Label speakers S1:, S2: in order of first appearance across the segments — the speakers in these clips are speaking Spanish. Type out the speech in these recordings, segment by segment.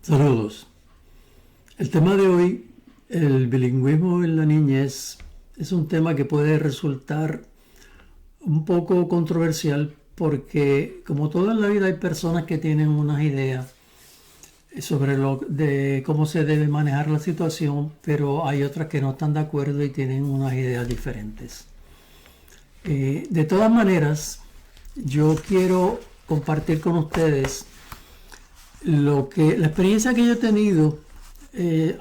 S1: Saludos. El tema de hoy, el bilingüismo en la niñez, es un tema que puede resultar un poco controversial porque, como todo en la vida, hay personas que tienen unas ideas sobre de cómo se debe manejar la situación, pero hay otras que no están de acuerdo y tienen unas ideas diferentes. De todas maneras, yo quiero compartir con ustedes la experiencia que yo he tenido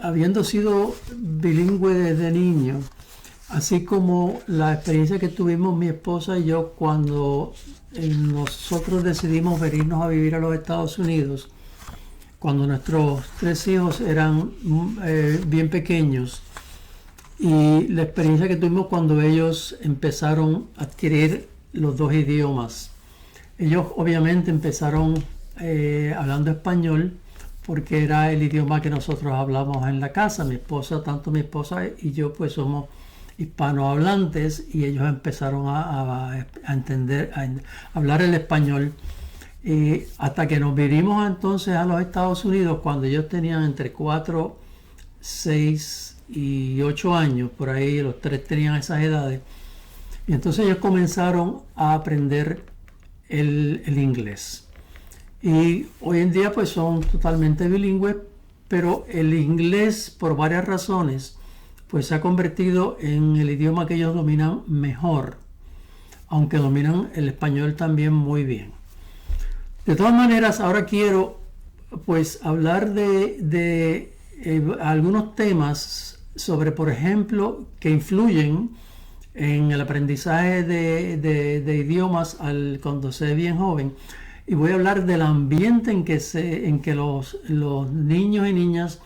S1: habiendo sido bilingüe desde niño, así como la experiencia que tuvimos mi esposa y yo cuando nosotros decidimos venirnos a vivir a los Estados Unidos, cuando nuestros 3 hijos eran bien pequeños, y la experiencia que tuvimos cuando ellos empezaron a adquirir los 2 idiomas. Ellos obviamente empezaron hablando español porque era el idioma que nosotros hablamos en la casa. Tanto mi esposa y yo pues somos hispanohablantes y ellos empezaron a entender, a hablar el español. Hasta que nos vinimos entonces a los Estados Unidos cuando ellos tenían entre 4, 6 y 8 años, por ahí los 3 tenían esas edades. Y entonces ellos comenzaron a aprender el inglés. Y hoy en día pues son totalmente bilingües, pero el inglés por varias razones pues se ha convertido en el idioma que ellos dominan mejor, aunque dominan el español también muy bien. De todas maneras, ahora quiero pues hablar de algunos temas sobre, por ejemplo, que influyen en el aprendizaje de idiomas cuando se es bien joven. Y voy a hablar del ambiente en que los niños y niñas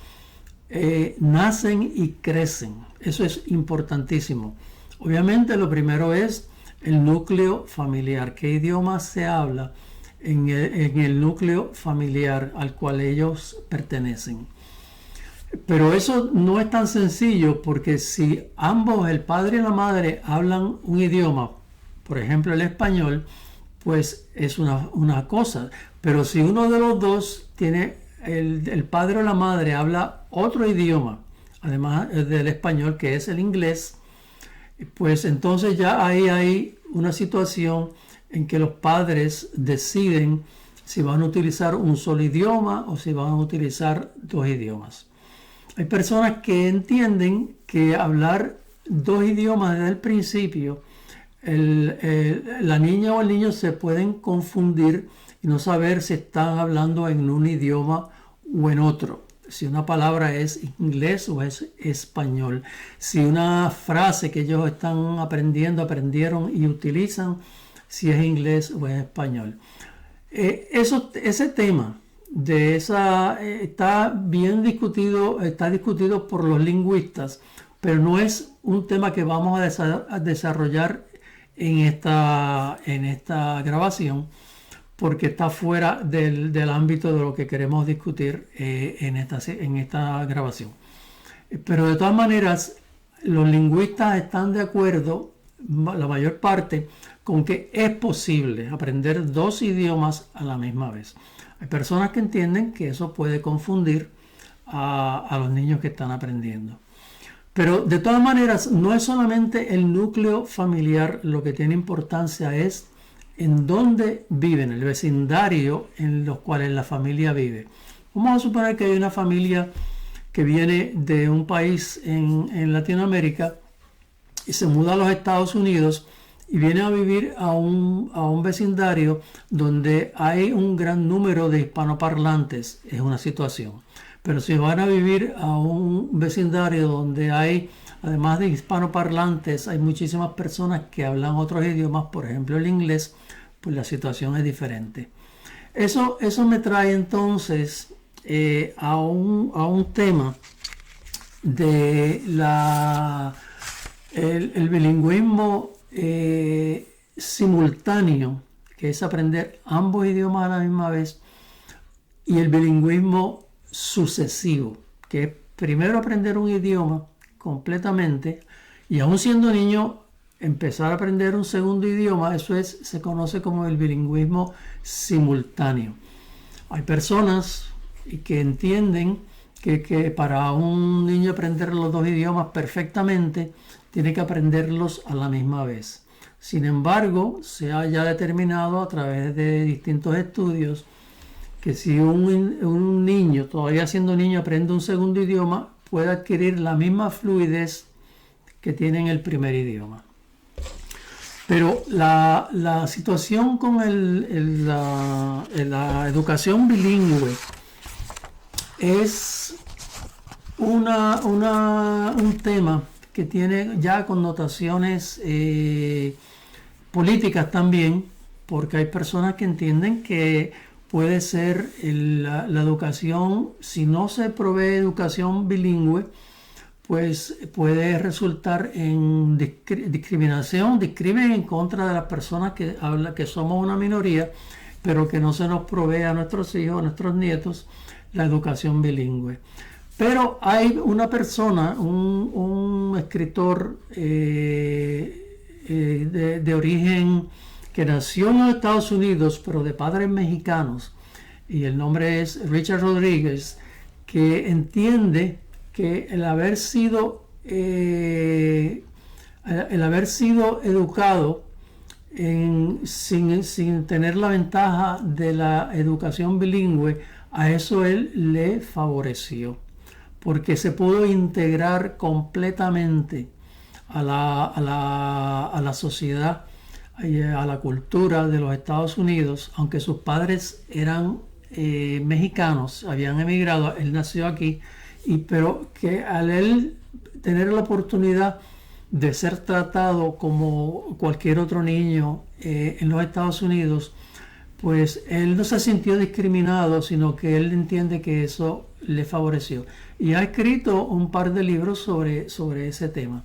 S1: nacen y crecen. Eso es importantísimo. Obviamente lo primero es el núcleo familiar. ¿Qué idioma se habla en el núcleo familiar al cual ellos pertenecen? Pero eso no es tan sencillo porque si ambos, el padre y la madre, hablan un idioma, por ejemplo el español, pues es una cosa. Pero si uno de los dos tiene, el padre o la madre habla otro idioma, además del español, que es el inglés, pues entonces ya ahí hay una situación en que los padres deciden si van a utilizar un solo idioma o si van a utilizar 2 idiomas. Hay personas que entienden que hablar 2 idiomas desde el principio, la niña o el niño se pueden confundir y no saber si están hablando en un idioma o en otro. Si una palabra es inglés o es español. Si una frase que ellos están aprendieron y utilizan, si es inglés o es español. Ese tema está bien discutido, está discutido por los lingüistas, pero no es un tema que vamos a desarrollar en esta grabación, porque está fuera del ámbito de lo que queremos discutir en esta grabación. Pero de todas maneras, los lingüistas están de acuerdo, la mayor parte, con que es posible aprender 2 idiomas a la misma vez. Hay personas que entienden que eso puede confundir a los niños que están aprendiendo. Pero de todas maneras, no es solamente el núcleo familiar lo que tiene importancia, es en dónde viven, el vecindario en los cuales la familia vive. Vamos a suponer que hay una familia que viene de un país en Latinoamérica y se muda a los Estados Unidos y viene a vivir a un vecindario donde hay un gran número de hispanoparlantes. Es una situación. Pero si van a vivir a un vecindario donde hay, además de hispanoparlantes, hay muchísimas personas que hablan otros idiomas, por ejemplo el inglés, pues la situación es diferente. Eso me trae entonces a un tema de el bilingüismo simultáneo, que es aprender ambos idiomas a la misma vez, y el bilingüismo sucesivo, que es primero aprender un idioma completamente y aún siendo niño empezar a aprender un segundo idioma. Eso se conoce como el bilingüismo simultáneo. Hay personas y que entienden que para un niño aprender los dos idiomas perfectamente, tiene que aprenderlos a la misma vez. Sin embargo, se ha ya determinado a través de distintos estudios que si un niño, todavía siendo niño, aprende un segundo idioma, puede adquirir la misma fluidez que tiene en el primer idioma. Pero la situación con la educación bilingüe es un tema que tiene ya connotaciones políticas también, porque hay personas que entienden que puede ser la educación, si no se provee educación bilingüe, pues puede resultar en discriminación, discrimen en contra de las personas que somos una minoría, pero que no se nos provee a nuestros hijos, a nuestros nietos, la educación bilingüe. Pero hay una persona, un escritor de origen que nació en los Estados Unidos, pero de padres mexicanos, y el nombre es Richard Rodríguez, que entiende que el haber sido educado sin tener la ventaja de la educación bilingüe, a eso él le favoreció, porque se pudo integrar completamente a la sociedad y a la cultura de los Estados Unidos, aunque sus padres eran mexicanos, habían emigrado, él nació aquí, pero que al él tener la oportunidad de ser tratado como cualquier otro niño en los Estados Unidos, pues él no se sintió discriminado, sino que él entiende que eso le favoreció. Y ha escrito un par de libros sobre ese tema.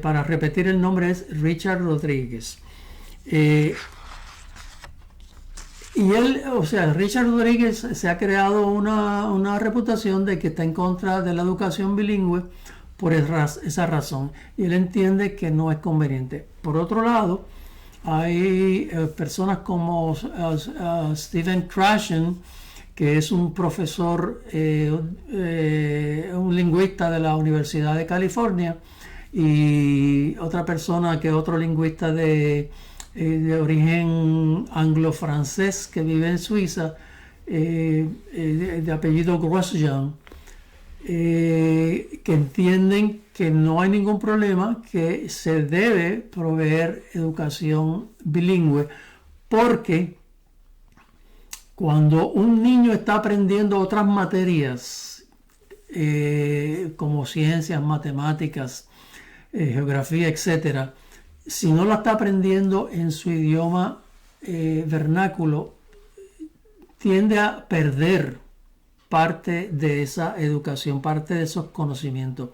S1: Para repetir, el nombre es Richard Rodríguez. Y él, Richard Rodríguez se ha creado una reputación de que está en contra de la educación bilingüe por esa razón. Y él entiende que no es conveniente. Por otro lado, hay personas como Stephen Krashen, que es un profesor, un lingüista de la Universidad de California, y otra persona que es otro lingüista de origen anglo-francés que vive en Suiza, de apellido Grosjean, que entienden que no hay ningún problema, que se debe proveer educación bilingüe, porque cuando un niño está aprendiendo otras materias como ciencias, matemáticas, geografía, etcétera, si no la está aprendiendo en su idioma vernáculo, tiende a perder parte de esa educación, parte de esos conocimientos.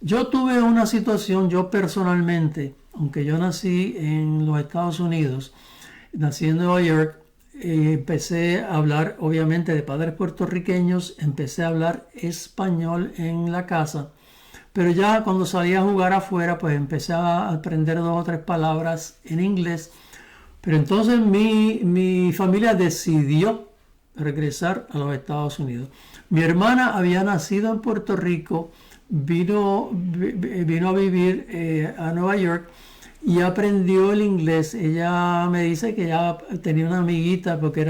S1: Yo tuve una situación, yo personalmente, aunque yo nací en los Estados Unidos, nací en Nueva York, empecé a hablar, obviamente, de padres puertorriqueños, empecé a hablar español en la casa, pero ya cuando salía a jugar afuera, pues empecé a aprender 2 o 3 palabras en inglés. Pero entonces mi familia decidió regresar a los Estados Unidos. Mi hermana había nacido en Puerto Rico, vino a vivir a Nueva York y aprendió el inglés. Ella me dice que ya tenía una amiguita porque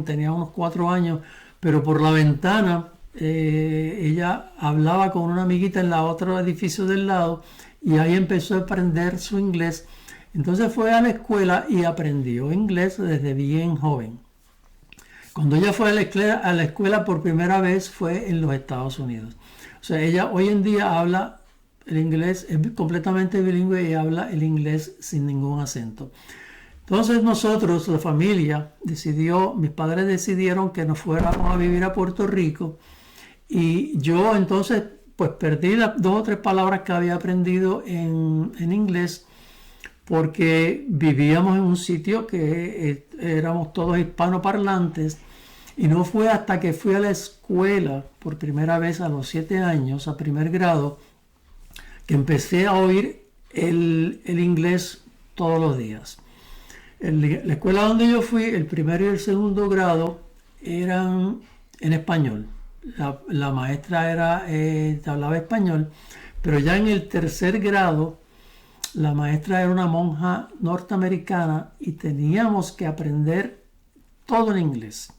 S1: tenía unos 4 años, pero por la ventana ella hablaba con una amiguita en la otro edificio del lado y ahí empezó a aprender su inglés. Entonces fue a la escuela y aprendió inglés desde bien joven. Cuando ella fue a la escuela por primera vez fue en los Estados Unidos. O sea, ella hoy en día habla el inglés, es completamente bilingüe y habla el inglés sin ningún acento. Entonces nosotros, la familia, mis padres decidieron que nos fuéramos a vivir a Puerto Rico y yo entonces pues perdí las 2 o 3 palabras que había aprendido en inglés porque vivíamos en un sitio que éramos todos hispanoparlantes. Y no fue hasta que fui a la escuela por primera vez a los 7 años, a primer grado, que empecé a oír el inglés todos los días. En la escuela donde yo fui, el primero y el segundo grado, eran en español. La maestra hablaba español, pero ya en el tercer grado la maestra era una monja norteamericana y teníamos que aprender todo en inglés.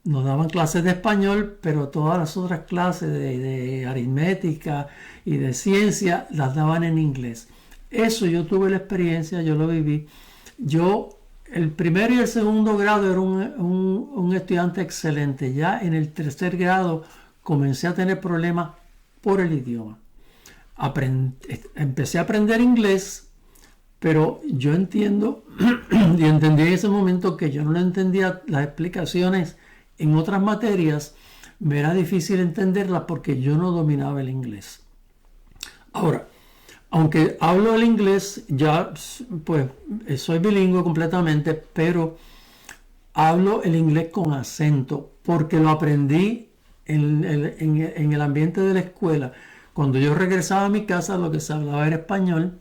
S1: Nos daban clases de español, pero todas las otras clases de aritmética y de ciencia las daban en inglés. Eso yo tuve la experiencia, yo lo viví. Yo, el primero y el segundo grado era un estudiante excelente. Ya en el tercer grado comencé a tener problemas por el idioma. Empecé a aprender inglés, pero yo entiendo y entendí en ese momento que yo no entendía las explicaciones en otras materias. Me era difícil entenderlas porque yo no dominaba el inglés. Ahora, aunque hablo el inglés, ya pues soy bilingüe completamente, pero hablo el inglés con acento porque lo aprendí en el ambiente de la escuela. Cuando yo regresaba a mi casa, lo que se hablaba era español,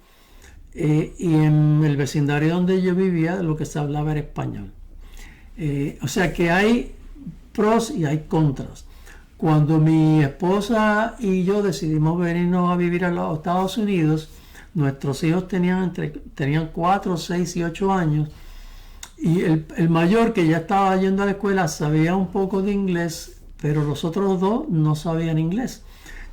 S1: y en el vecindario donde yo vivía, lo que se hablaba era español. O sea que hay pros y hay contras. Cuando mi esposa y yo decidimos venirnos a vivir a los Estados Unidos, nuestros hijos tenían 4, 6 y 8 años, y el mayor, que ya estaba yendo a la escuela, sabía un poco de inglés, pero los otros dos no sabían inglés.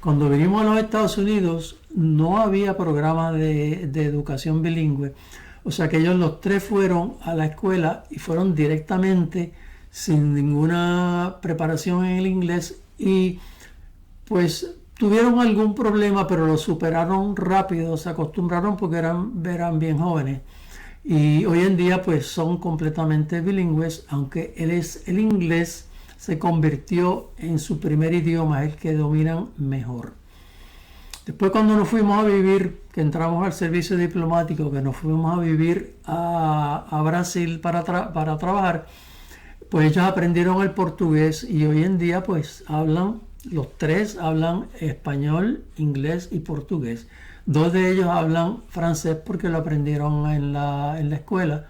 S1: Cuando vinimos a los Estados Unidos no había programa de educación bilingüe, o sea que ellos los tres fueron a la escuela y fueron directamente sin ninguna preparación en el inglés, y pues tuvieron algún problema, pero lo superaron rápido, se acostumbraron porque eran bien jóvenes. Y hoy en día pues son completamente bilingües, aunque el inglés se convirtió en su primer idioma, el que dominan mejor. Después, cuando nos fuimos a vivir, que entramos al servicio diplomático, que nos fuimos a vivir a Brasil para trabajar, pues ellos aprendieron el portugués y hoy en día pues los tres hablan español, inglés y portugués. Dos de ellos hablan francés porque lo aprendieron en la escuela.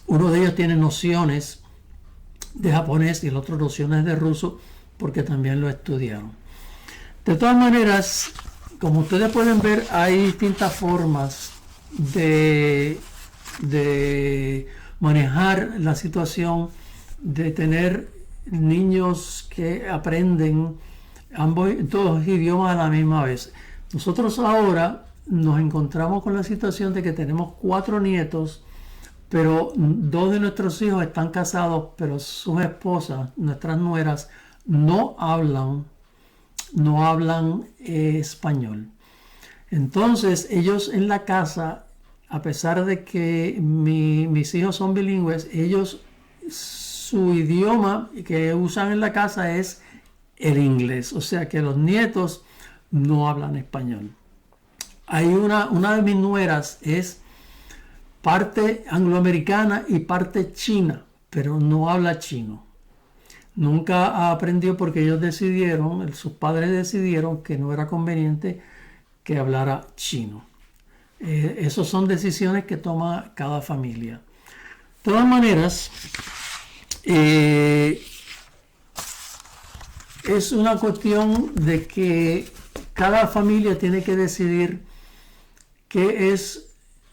S1: Uno de ellos tiene nociones de japonés y el otro nociones de ruso porque también lo estudiaron. De todas maneras, como ustedes pueden ver, hay distintas formas de manejar la situación de tener niños que aprenden dos idiomas a la misma vez. Nosotros ahora nos encontramos con la situación de que tenemos 4 nietos, pero 2 de nuestros hijos están casados, pero sus esposas, nuestras nueras, no hablan español. Entonces ellos en la casa, a pesar de que mis hijos son bilingües, su idioma que usan en la casa es el inglés, o sea que los nietos no hablan español. Hay una de mis nueras es parte angloamericana y parte china, pero no habla chino. Nunca aprendió porque sus padres decidieron que no era conveniente que hablara chino. Esas son decisiones que toma cada familia. De todas maneras, es una cuestión de que cada familia tiene que decidir qué es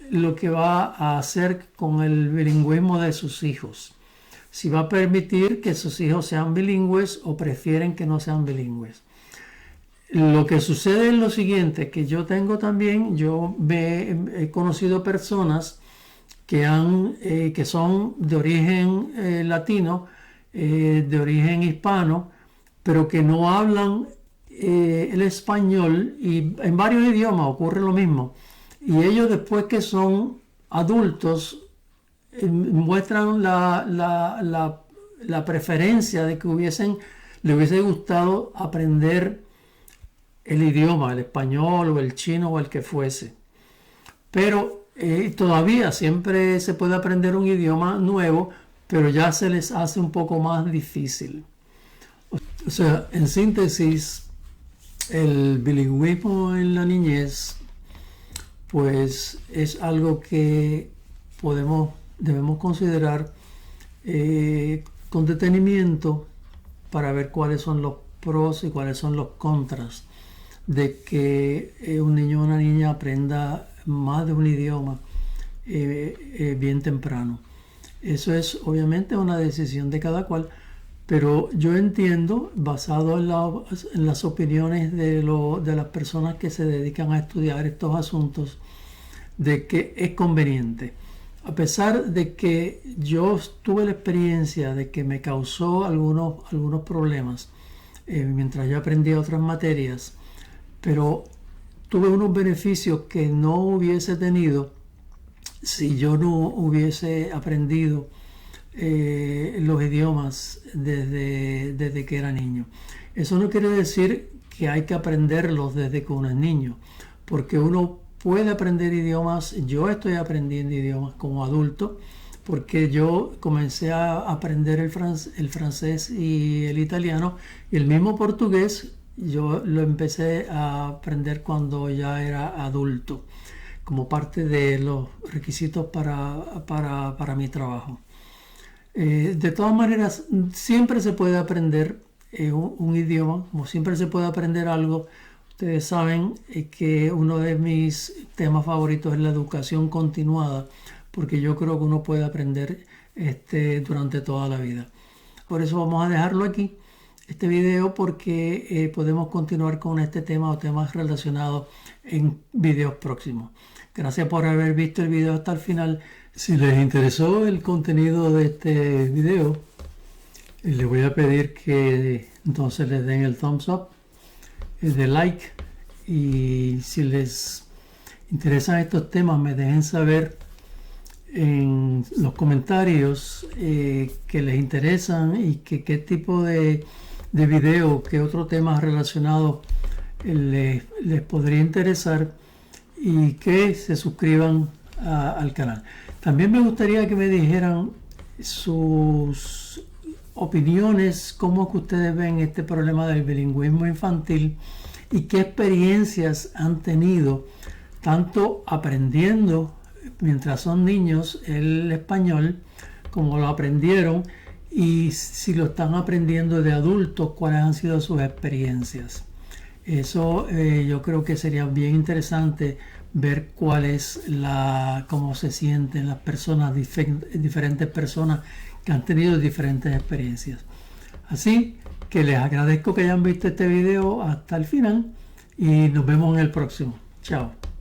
S1: lo que va a hacer con el bilingüismo de sus hijos. Si va a permitir que sus hijos sean bilingües o prefieren que no sean bilingües. Lo que sucede es lo siguiente, que yo he conocido personas que son de origen latino, de origen hispano, pero que no hablan el español, y en varios idiomas ocurre lo mismo. Y ellos, después que son adultos, muestran la preferencia de que le hubiese gustado aprender el idioma, el español o el chino o el que fuese. Pero todavía siempre se puede aprender un idioma nuevo, pero ya se les hace un poco más difícil. O sea, en síntesis, el bilingüismo en la niñez pues es algo que debemos considerar con detenimiento, para ver cuáles son los pros y cuáles son los contras de que un niño o una niña aprenda más de un idioma bien temprano. Eso es obviamente una decisión de cada cual, pero yo entiendo, basado en las opiniones de las personas que se dedican a estudiar estos asuntos, de que es conveniente. A pesar de que yo tuve la experiencia de que me causó algunos problemas mientras yo aprendía otras materias, pero tuve unos beneficios que no hubiese tenido si yo no hubiese aprendido los idiomas desde que era niño. Eso no quiere decir que hay que aprenderlos desde que uno es niño, porque uno puede aprender idiomas. Yo estoy aprendiendo idiomas como adulto, porque yo comencé a aprender el francés y el italiano, y el mismo portugués yo lo empecé a aprender cuando ya era adulto, como parte de los requisitos para mi trabajo. De todas maneras, siempre se puede aprender un idioma, como siempre se puede aprender algo. Ustedes saben que uno de mis temas favoritos es la educación continuada, porque yo creo que uno puede aprender durante toda la vida. Por eso vamos a dejarlo aquí, este video, porque podemos continuar con este tema o temas relacionados en videos próximos. Gracias por haber visto el video hasta el final. Si les interesó el contenido de este video, les voy a pedir que entonces les den el thumbs up, el de like, y si les interesan estos temas me dejen saber en los comentarios que les interesan y qué tipo de video, qué otro tema relacionado les podría interesar, y que se suscriban al canal. También me gustaría que me dijeran sus opiniones, cómo que ustedes ven este problema del bilingüismo infantil y qué experiencias han tenido, tanto aprendiendo mientras son niños el español, como lo aprendieron, y si lo están aprendiendo de adultos, cuáles han sido sus experiencias. Eso yo creo que sería bien interesante ver cómo se sienten las personas, diferentes personas que han tenido diferentes experiencias. Así que les agradezco que hayan visto este video hasta el final y nos vemos en el próximo. Chao.